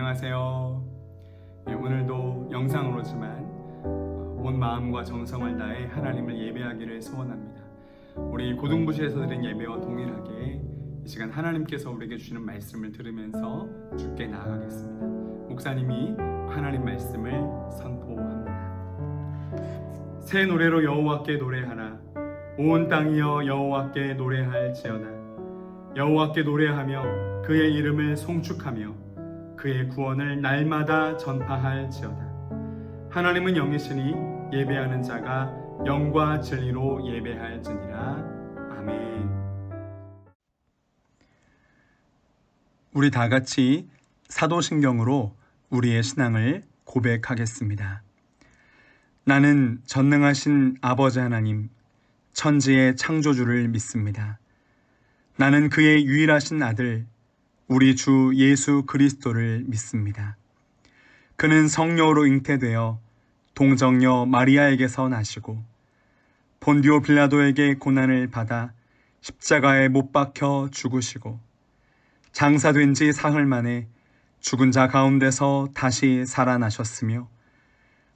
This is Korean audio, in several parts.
안녕하세요. 오늘도 영상으로지만 온 마음과 정성을 다해 하나님을 예배하기를 소원합니다. 우리 고등부시에서 드린 예배와 동일하게 이 시간 하나님께서 우리에게 주시는 말씀을 들으면서 주께 나아가겠습니다. 목사님이 하나님 말씀을 선포합니다. 새 노래로 여호와께 노래하라. 온 땅이여 여호와께 노래할지어다. 여호와께 노래하며 그의 이름을 송축하며 그의 구원을 날마다 전파할지어다. 하나님은 영이시니 예배하는 자가 영과 진리로 예배할지니라. 아멘. 우리 다 같이 사도신경으로 우리의 신앙을 고백하겠습니다. 나는 전능하신 아버지 하나님, 천지의 창조주를 믿습니다. 나는 그의 유일하신 아들, 우리 주 예수 그리스도를 믿습니다. 그는 성령으로 잉태되어 동정녀 마리아에게서 나시고 본디오 빌라도에게 고난을 받아 십자가에 못 박혀 죽으시고 장사된 지 사흘 만에 죽은 자 가운데서 다시 살아나셨으며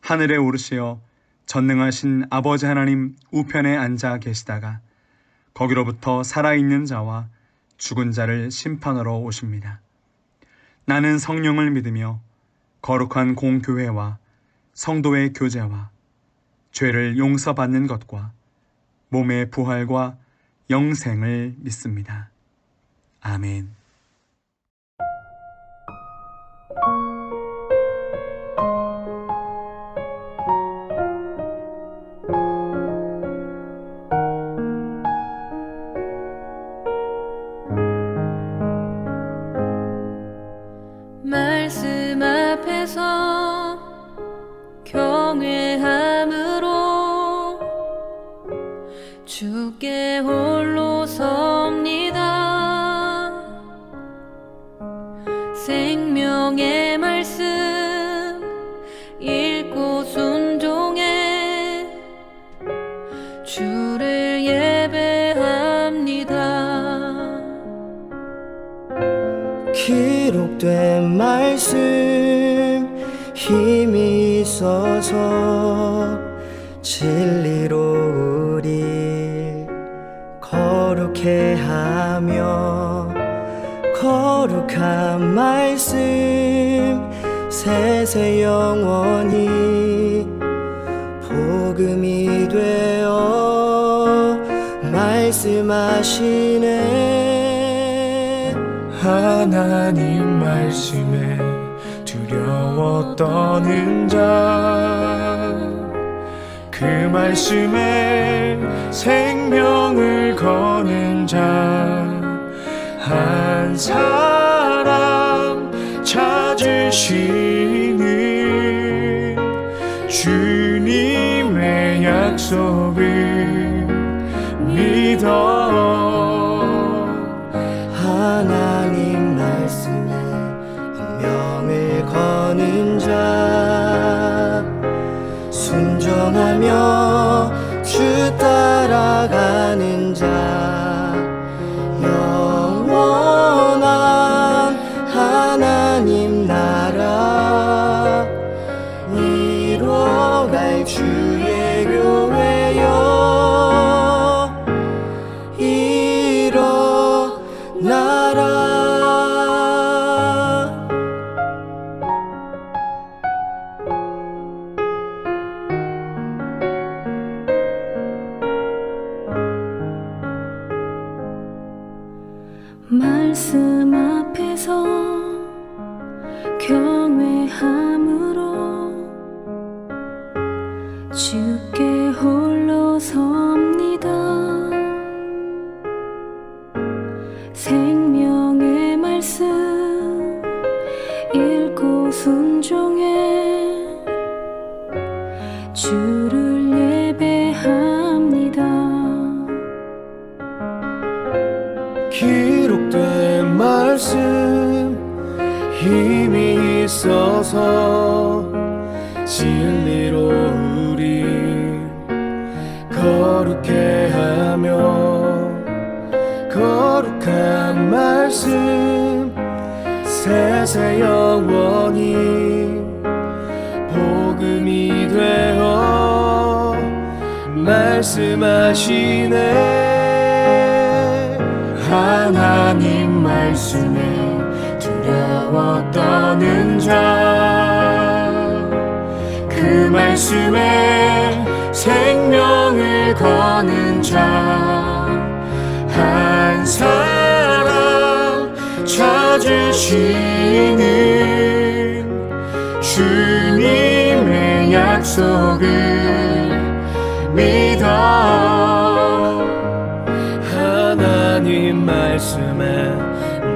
하늘에 오르시어 전능하신 아버지 하나님 우편에 앉아 계시다가 거기로부터 살아있는 자와 죽은 자를 심판하러 오십니다. 나는 성령을 믿으며 거룩한 공교회와 성도의 교제와 죄를 용서받는 것과 몸의 부활과 영생을 믿습니다. 아멘. 말씀 앞에서 경외함으로 주께 홀로 섭니다. 생명의 말씀 읽고 순종해 주를 예배합니다. 기록된 말씀 힘이 있어서 진리로 우리 거룩해 하며 거룩한 말씀 세세 영원히 복음이 되어 말씀하시네. 하나님 말씀에 두려워 떠는 자, 그 말씀에 생명을 거는 자 한 사람 찾으시는 주님의 약속을 믿어. 하나님 말씀에 운명을 거는 자 순종하며 주 따라가는 자 영원한 하나님 나라 이뤄갈 주의 교회여 일어나라. 말씀 앞에서 경외함으로 주께 홀로 섭니다. 생명의 말씀 읽고 순종해 주를 예배합니다. 기록된 말씀 힘이 있어서 진리로 우리 거룩해 하며 거룩한 말씀 세세 영원 복음이 되어 말씀하시네. 하나님 말씀에 두려워 떠는 자, 그 말씀에 생명을 거는 자, 한 사람 찾으시는 주님의 약속을 믿어. 하나님 말씀에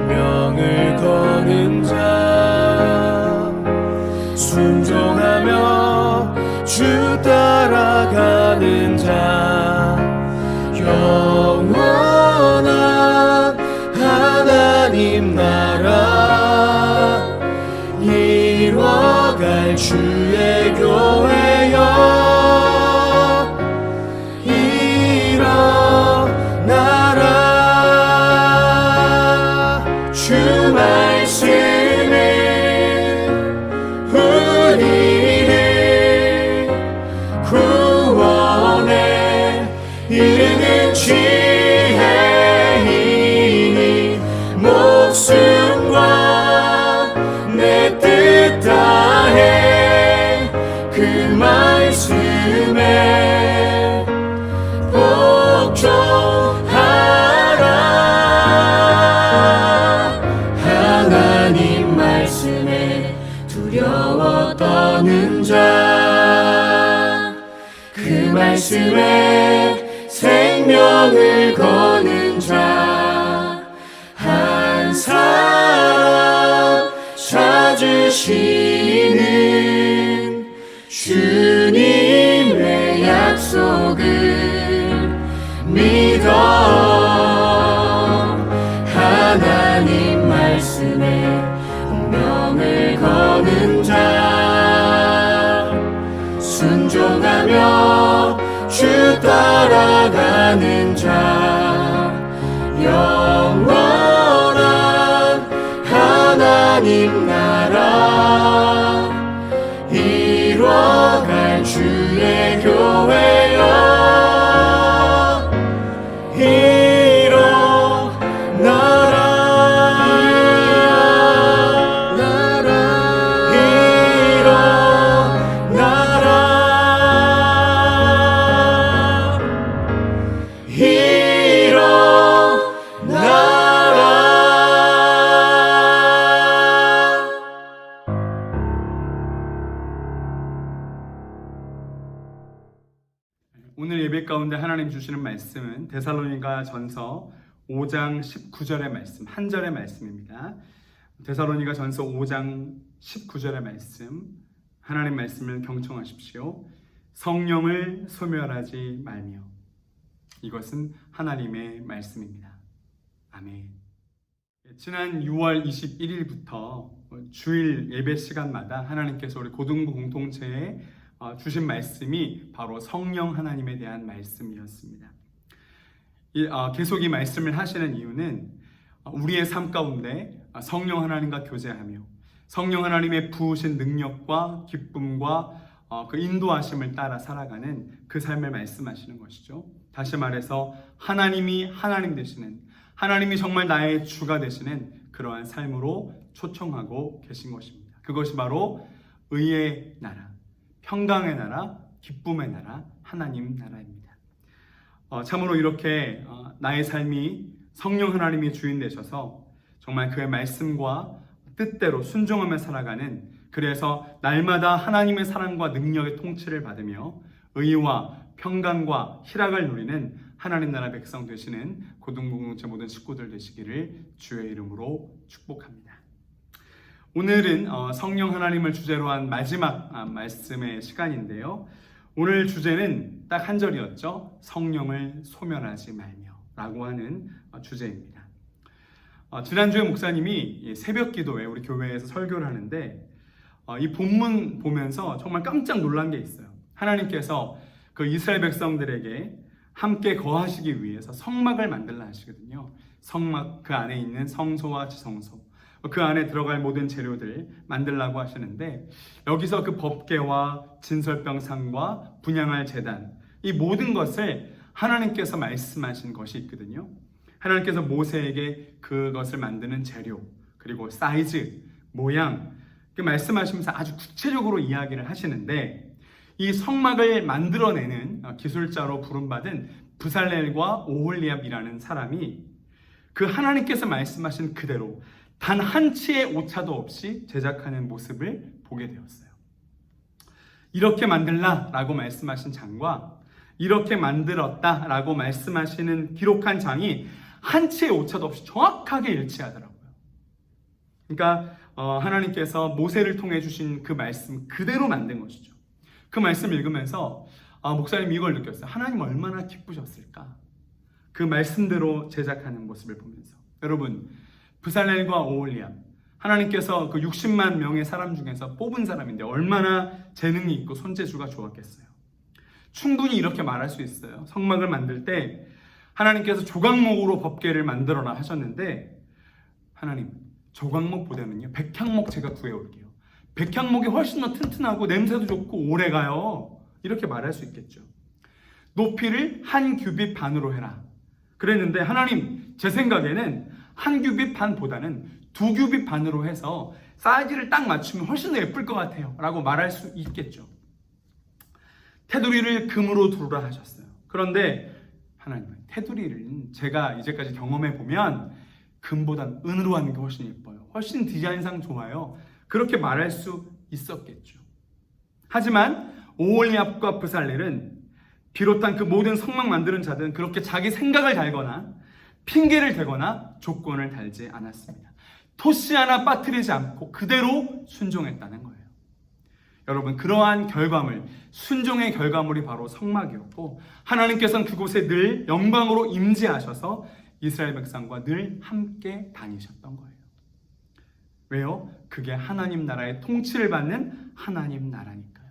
명을 거는 자, 순종하며 주 따라가는 자, 영원한 하나님 나라 이뤄갈 주의 교회여, 일어나라. 주 말씀은 우리를 구원에 이르는 지혜이니 목숨과 내 뜻 다해 그 말씀에 복종하라. 하나님 말씀에 두려워 떠는 자, 그 말씀에 생명을 거는 자, 한 사람 찾으시는 주님의 약속을 믿어. 하나님 말씀에 운명을 거는 자, 순종하며 주 따라가는 자, 영원한 하나님 나라 이뤄갈 주의 교회여, 오늘 예배 가운데 하나님 주시는 말씀은 데살로니가 전서 5장 19절의 말씀, 한 절의 말씀입니다. 데살로니가 전서 5장 19절의 말씀, 하나님 말씀을 경청하십시오. 성령을 소멸하지 말며. 이것은 하나님의 말씀입니다. 아멘. 지난 6월 21일부터 주일 예배 시간마다 하나님께서 우리 고등부 공동체에 주신 말씀이 바로 성령 하나님에 대한 말씀이었습니다. 계속 이 말씀을 하시는 이유는 우리의 삶 가운데 성령 하나님과 교제하며 성령 하나님의 부으신 능력과 기쁨과 그 인도하심을 따라 살아가는 그 삶을 말씀하시는 것이죠. 다시 말해서 하나님이 하나님 되시는, 하나님이 정말 나의 주가 되시는 그러한 삶으로 초청하고 계신 것입니다. 그것이 바로 의의 나라, 평강의 나라, 기쁨의 나라, 하나님 나라입니다. 참으로 이렇게 나의 삶이 성령 하나님이 주인 되셔서 정말 그의 말씀과 뜻대로 순종하며 살아가는, 그래서 날마다 하나님의 사랑과 능력의 통치를 받으며 의와 평강과 희락을 누리는 하나님 나라 백성 되시는 고등부 공동체 모든 식구들 되시기를 주의 이름으로 축복합니다. 오늘은 성령 하나님을 주제로 한 마지막 말씀의 시간인데요. 오늘 주제는 딱 한 절이었죠. 성령을 소멸하지 말며 라고 하는 주제입니다. 지난주에 목사님이 새벽 기도에 우리 교회에서 설교를 하는데 이 본문 보면서 정말 깜짝 놀란 게 있어요. 하나님께서 그 이스라엘 백성들에게 함께 거하시기 위해서 성막을 만들라 하시거든요. 성막 그 안에 있는 성소와 지성소, 그 안에 들어갈 모든 재료들 만들라고 하시는데, 여기서 그 법궤와 진설병상과 분향할 제단, 이 모든 것을 하나님께서 말씀하신 것이 있거든요. 하나님께서 모세에게 그것을 만드는 재료, 그리고 사이즈, 모양, 말씀하시면서 아주 구체적으로 이야기를 하시는데, 이 성막을 만들어내는 기술자로 부름받은 브살렐과 오홀리압이라는 사람이 그 하나님께서 말씀하신 그대로 단 한 치의 오차도 없이 제작하는 모습을 보게 되었어요. 이렇게 만들라라고 말씀하신 장과 이렇게 만들었다라고 말씀하시는 기록한 장이 한 치의 오차도 없이 정확하게 일치하더라고요. 그러니까 하나님께서 모세를 통해 주신 그 말씀 그대로 만든 것이죠. 그 말씀 읽으면서 목사님 이걸 느꼈어요. 하나님 얼마나 기쁘셨을까? 그 말씀대로 제작하는 모습을 보면서. 여러분, 브살렐과 오홀리압, 하나님께서 그 60만 명의 사람 중에서 뽑은 사람인데 얼마나 재능이 있고 손재주가 좋았겠어요. 충분히 이렇게 말할 수 있어요. 성막을 만들 때 하나님께서 조각목으로 법궤를 만들어라 하셨는데, 하나님 조각목보다는요 백향목 제가 구해올게요. 백향목이 훨씬 더 튼튼하고 냄새도 좋고 오래가요. 이렇게 말할 수 있겠죠. 높이를 한 규빗 반으로 해라 그랬는데, 하나님 제 생각에는 한 규빗 반보다는 두 규빗 반으로 해서 사이즈를 딱 맞추면 훨씬 더 예쁠 것 같아요 라고 말할 수 있겠죠. 테두리를 금으로 두르라 하셨어요. 그런데 하나님은 테두리를 제가 이제까지 경험해 보면 금보단 은으로 하는 게 훨씬 예뻐요, 훨씬 디자인상 좋아요, 그렇게 말할 수 있었겠죠. 하지만 오홀리압과 브살렐은 비롯한 그 모든 성막 만드는 자들은 그렇게 자기 생각을 달거나 핑계를 대거나 조건을 달지 않았습니다. 토시 하나 빠뜨리지 않고 그대로 순종했다는 거예요. 여러분, 그러한 결과물, 순종의 결과물이 바로 성막이었고, 하나님께서는 그곳에 늘 영광으로 임재하셔서 이스라엘 백성과 늘 함께 다니셨던 거예요. 왜요? 그게 하나님 나라의 통치를 받는 하나님 나라니까요.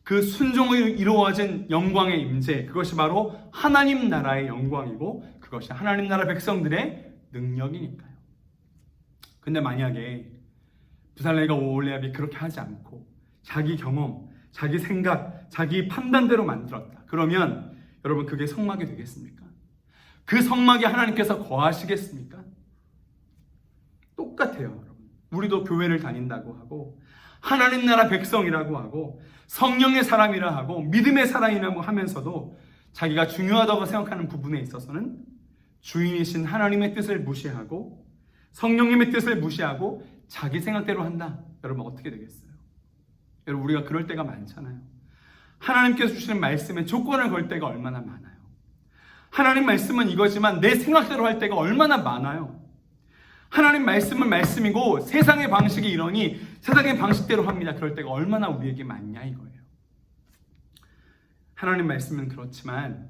그 순종으로 이루어진 영광의 임재, 그것이 바로 하나님 나라의 영광이고 그것이 하나님 나라 백성들의 능력이니까요. 근데 만약에 브살렐과 오홀리압이 그렇게 하지 않고 자기 경험, 자기 생각, 자기 판단대로 만들었다, 그러면 여러분 그게 성막이 되겠습니까? 그 성막에 하나님께서 거하시겠습니까? 똑같아요. 여러분, 우리도 교회를 다닌다고 하고 하나님 나라 백성이라고 하고 성령의 사람이라 하고 믿음의 사람이라고 하면서도 자기가 중요하다고 생각하는 부분에 있어서는 주인이신 하나님의 뜻을 무시하고 성령님의 뜻을 무시하고 자기 생각대로 한다. 여러분 어떻게 되겠어요? 여러분, 우리가 그럴 때가 많잖아요. 하나님께서 주시는 말씀에 조건을 걸 때가 얼마나 많아요. 하나님 말씀은 이거지만 내 생각대로 할 때가 얼마나 많아요. 하나님 말씀은 말씀이고 세상의 방식이 이러니 세상의 방식대로 합니다. 그럴 때가 얼마나 우리에게 많냐 이거예요. 하나님 말씀은 그렇지만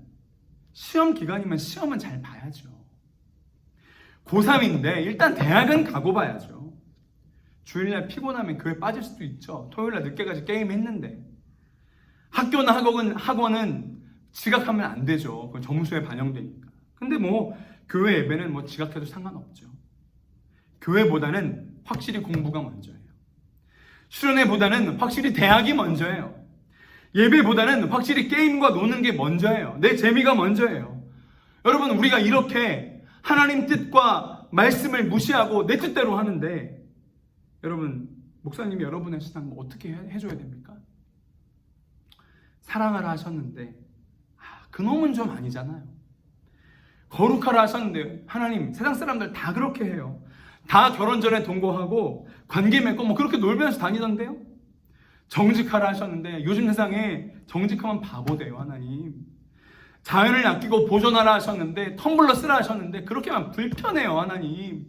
시험 기간이면 시험은 잘 봐야죠. 고3인데 일단 대학은 가고 봐야죠. 주일날 피곤하면 교회 빠질 수도 있죠. 토요일날 늦게까지 게임했는데. 학교나 학원은 지각하면 안 되죠. 그건 점수에 반영되니까. 근데 교회 예배는 지각해도 상관없죠. 교회보다는 확실히 공부가 먼저예요. 수련회보다는 확실히 대학이 먼저예요. 예배보다는 확실히 게임과 노는 게 먼저예요. 내 재미가 먼저예요. 여러분, 우리가 이렇게 하나님 뜻과 말씀을 무시하고 내 뜻대로 하는데, 여러분, 목사님이 여러분의 신앙 어떻게 해줘야 됩니까? 사랑하라 하셨는데 그놈은 좀 아니잖아요. 거룩하라 하셨는데 하나님, 세상 사람들 다 그렇게 해요. 다 결혼 전에 동거하고 관계 맺고 그렇게 놀면서 다니던데요. 정직하라 하셨는데 요즘 세상에 정직하면 바보 돼요. 하나님, 자연을 아끼고 보존하라 하셨는데 텀블러 쓰라 하셨는데 그렇게 하면 불편해요. 하나님.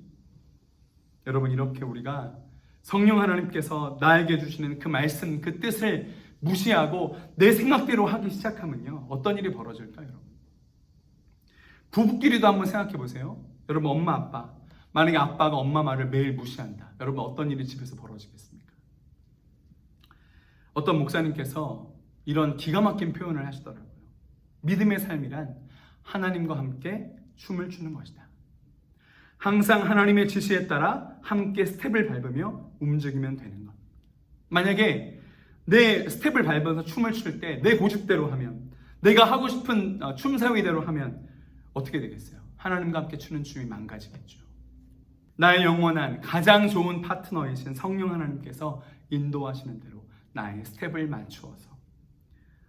여러분, 이렇게 우리가 성령 하나님께서 나에게 주시는 그 말씀, 그 뜻을 무시하고 내 생각대로 하기 시작하면요, 어떤 일이 벌어질까요? 여러분, 부부끼리도 한번 생각해 보세요. 여러분, 엄마 아빠, 만약에 아빠가 엄마 말을 매일 무시한다, 여러분 어떤 일이 집에서 벌어지겠습니까? 어떤 목사님께서 이런 기가 막힌 표현을 하시더라고요. 믿음의 삶이란 하나님과 함께 춤을 추는 것이다. 항상 하나님의 지시에 따라 함께 스텝을 밟으며 움직이면 되는 것. 만약에 내 스텝을 밟아서 춤을 출 때 내 고집대로 하면, 내가 하고 싶은 춤사위대로 하면 어떻게 되겠어요? 하나님과 함께 추는 춤이 망가지겠죠. 나의 영원한 가장 좋은 파트너이신 성령 하나님께서 인도하시는 대로 나의 스텝을 맞추어서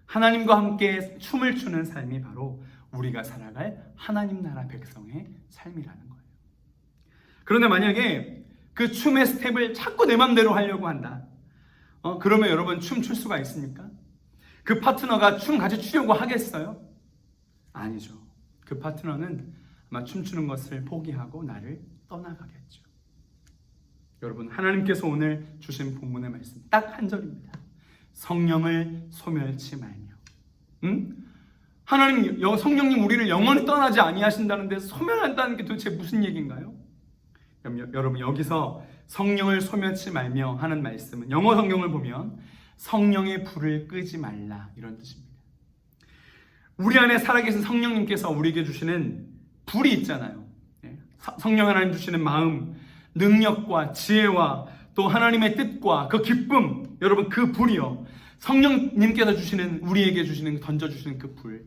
하나님과 함께 춤을 추는 삶이 바로 우리가 살아갈 하나님 나라 백성의 삶이라는 거예요. 그런데 만약에 그 춤의 스텝을 자꾸 내 맘대로 하려고 한다. 그러면 여러분 춤출 수가 있습니까? 그 파트너가 춤 같이 추려고 하겠어요? 아니죠. 그 파트너는 아마 춤추는 것을 포기하고 나를 떠나가겠죠. 여러분, 하나님께서 오늘 주신 본문의 말씀 딱 한 절입니다. 성령을 소멸치 말며. 하나님, 성령님 우리를 영원히 떠나지 아니하신다는데 소멸한다는 게 도대체 무슨 얘기인가요? 여러분, 여기서 성령을 소멸치 말며 하는 말씀은 영어 성경을 보면 성령의 불을 끄지 말라 이런 뜻입니다. 우리 안에 살아계신 성령님께서 우리에게 주시는 불이 있잖아요. 성령 하나님 주시는 마음, 능력과 지혜와 또 하나님의 뜻과 그 기쁨, 여러분 그 불이요. 성령님께서 주시는, 우리에게 주시는, 던져주시는 그 불.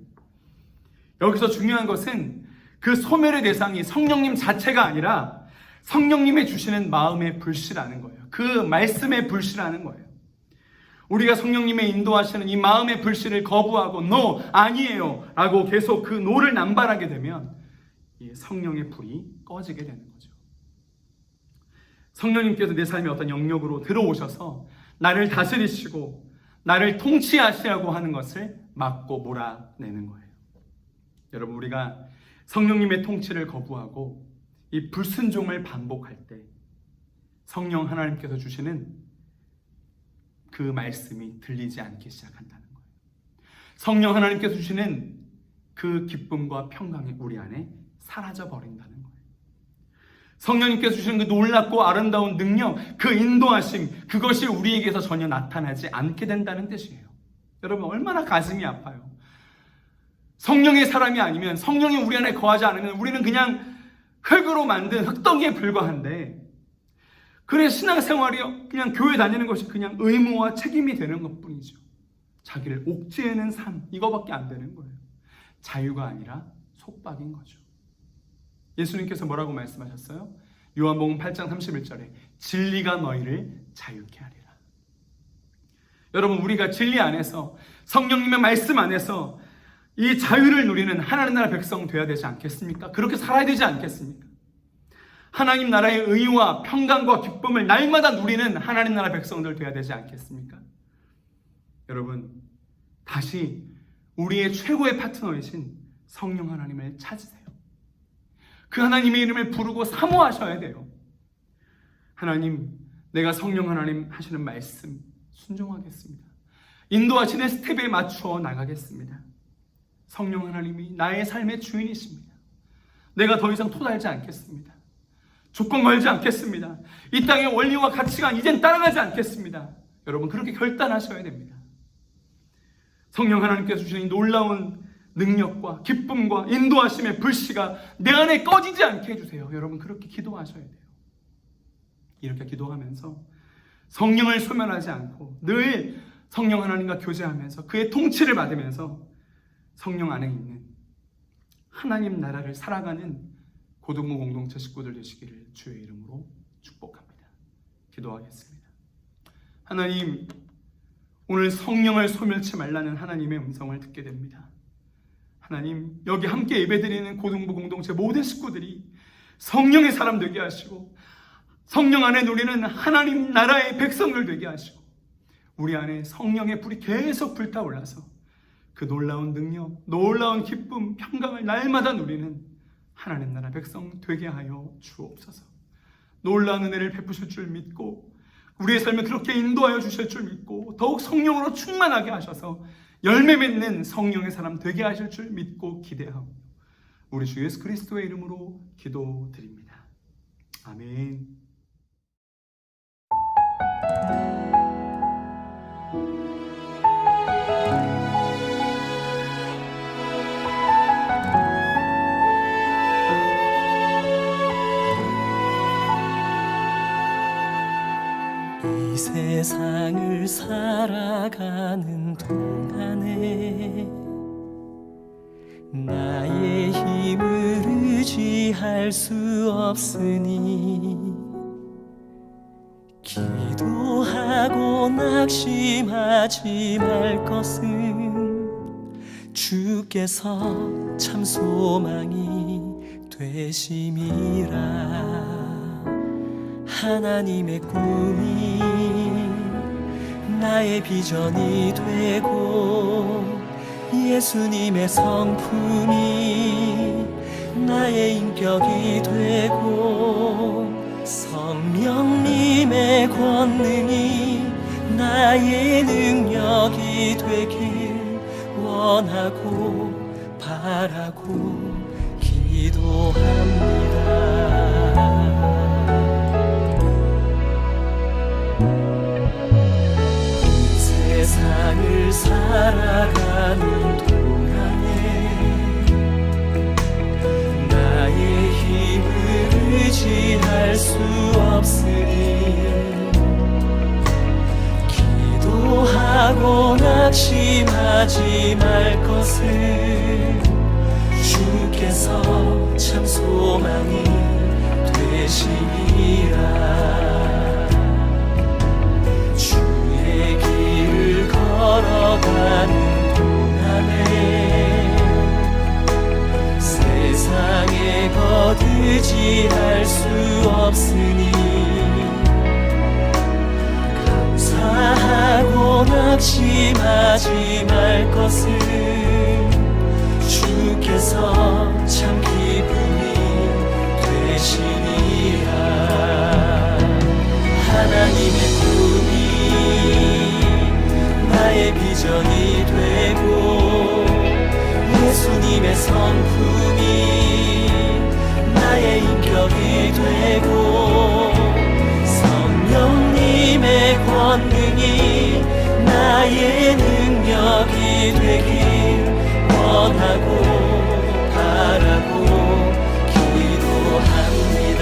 여기서 중요한 것은 그 소멸의 대상이 성령님 자체가 아니라 성령님의 주시는 마음의 불씨라는 거예요. 그 말씀의 불씨라는 거예요. 우리가 성령님의 인도하시는 이 마음의 불씨를 거부하고 No, 아니에요 라고 계속 그 No를 남발하게 되면 이 성령의 불이 꺼지게 되는 거죠. 성령님께서 내 삶에 어떤 영역으로 들어오셔서 나를 다스리시고 나를 통치하시려고 하는 것을 막고 몰아내는 거예요. 여러분, 우리가 성령님의 통치를 거부하고 이 불순종을 반복할 때 성령 하나님께서 주시는 그 말씀이 들리지 않기 시작한다는 거예요. 성령 하나님께서 주시는 그 기쁨과 평강이 우리 안에 사라져 버린다는 거예요. 성령님께서 주시는 그 놀랍고 아름다운 능력, 그 인도하심, 그것이 우리에게서 전혀 나타나지 않게 된다는 뜻이에요. 여러분, 얼마나 가슴이 아파요. 성령의 사람이 아니면, 성령이 우리 안에 거하지 않으면 우리는 그냥 흙으로 만든 흙덩이에 불과한데, 그래 신앙생활이요, 그냥 교회 다니는 것이 그냥 의무와 책임이 되는 것뿐이죠. 자기를 옥죄는 삶, 이거밖에 안 되는 거예요. 자유가 아니라 속박인 거죠. 예수님께서 뭐라고 말씀하셨어요? 요한복음 8장 31절에 진리가 너희를 자유케 하리라. 여러분, 우리가 진리 안에서, 성령님의 말씀 안에서 이 자유를 누리는 하나님 나라 백성 되어야 되지 않겠습니까? 그렇게 살아야 되지 않겠습니까? 하나님 나라의 의와 평강과 기쁨을 날마다 누리는 하나님 나라 백성들 되어야 되지 않겠습니까? 여러분, 다시 우리의 최고의 파트너이신 성령 하나님을 찾으세요. 그 하나님의 이름을 부르고 사모하셔야 돼요. 하나님, 내가 성령 하나님 하시는 말씀 순종하겠습니다. 인도하시는 스텝에 맞추어 나가겠습니다. 성령 하나님이 나의 삶의 주인이십니다. 내가 더 이상 토달지 않겠습니다. 조건 걸지 않겠습니다. 이 땅의 원리와 가치관 이젠 따라가지 않겠습니다. 여러분, 그렇게 결단하셔야 됩니다. 성령 하나님께서 주시는 놀라운 능력과 기쁨과 인도하심의 불씨가 내 안에 꺼지지 않게 해주세요. 여러분, 그렇게 기도하셔야 돼요. 이렇게 기도하면서 성령을 소멸하지 않고 늘 성령 하나님과 교제하면서 그의 통치를 받으면서 성령 안에 있는 하나님 나라를 살아가는 고등부 공동체 식구들 되시기를 주의 이름으로 축복합니다. 기도하겠습니다. 하나님, 오늘 성령을 소멸치 말라는 하나님의 음성을 듣게 됩니다. 하나님, 여기 함께 예배드리는 고등부 공동체 모든 식구들이 성령의 사람 되게 하시고 성령 안에 누리는 하나님 나라의 백성들 되게 하시고 우리 안에 성령의 불이 계속 불타올라서 그 놀라운 능력, 놀라운 기쁨, 평강을 날마다 누리는 하나님 나라 백성 되게 하여 주옵소서. 놀라운 은혜를 베푸실 줄 믿고 우리의 삶을 그렇게 인도하여 주실 줄 믿고 더욱 성령으로 충만하게 하셔서 열매 맺는 성령의 사람 되게 하실 줄 믿고 기대하고 우리 주 예수 그리스도의 이름으로 기도드립니다. 아멘. 세상을 살아가는 동안에 나의 힘을 의지할 수 없으니 기도하고 낙심하지 말 것은 주께서 참 소망이 되심이라. 하나님의 꿈이 나의 비전이 되고 예수님의 성품이 나의 인격이 되고 성령님의 권능이 나의 능력이 되길 원하고 바라고 기도합니다. 세상을 살아가는 동안에 나의 힘을 의지할 수 없으니 기도하고 낙심하지 말 것을 주께서 참 소망이 되심이라. 주의 길을 걸어가는 동안에 세상에 거두지할 수 없으니 감사하고 낙심하지 말 것을 주께서 참 기쁨이 되시니라. 하나님의 꿈이 나의 비전이 되고 예수님의 성품이 나의 인격이 되고 성령님의 권능이 나의 능력이 되길 원하고 바라고 기도합니다.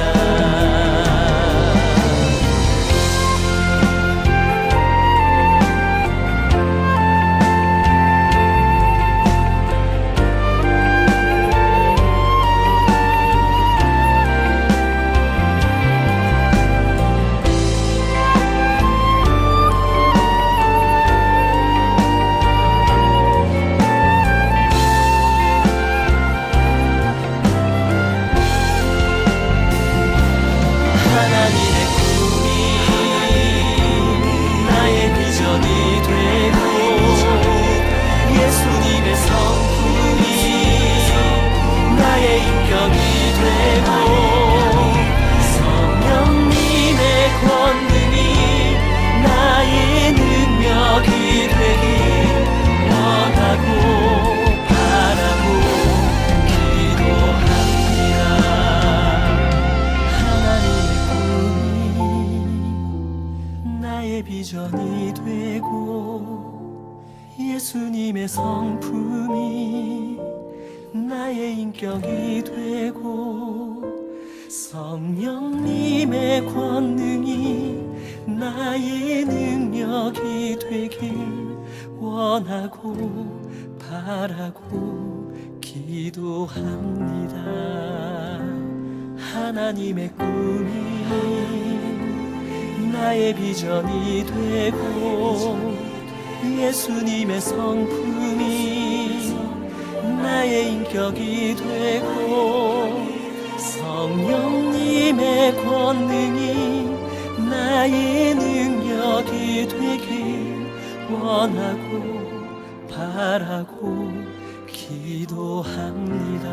비전이 되고 예수님의 성품이 나의 인격이 되고 성령님의 권능이 나의 능력이 되길 원하고 바라고 기도합니다. 하나님의 꿈이 나의 비전이 되고 예수님의 성품이 나의 인격이 되고 성령님의 권능이 나의 능력이 되길 원하고 바라고 기도합니다.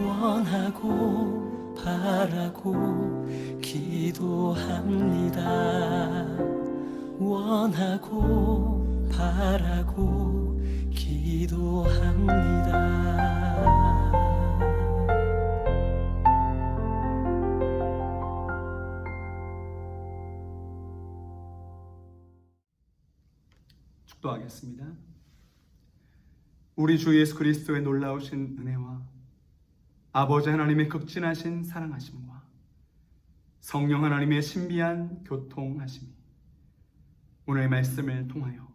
원하고 바라고 기도합니다. 원하고 바라고 기도합니다. 축도하겠습니다. 우리 주 예수 그리스도의 놀라우신 은혜와 아버지 하나님의 극진하신 사랑하심과 성령 하나님의 신비한 교통하심이 오늘의 말씀을 통하여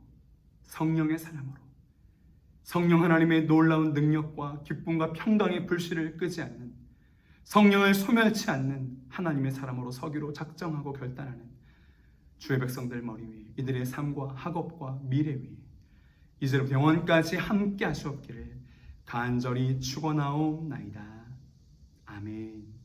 성령의 사람으로 성령 하나님의 놀라운 능력과 기쁨과 평강의 불씨를 끄지 않는 성령을 소멸치 않는 하나님의 사람으로 서기로 작정하고 결단하는 주의 백성들 머리 위에 이들의 삶과 학업과 미래 위에 이제부터 영원까지 함께 하시옵기를 간절히 축원하옵나이다. 아멘.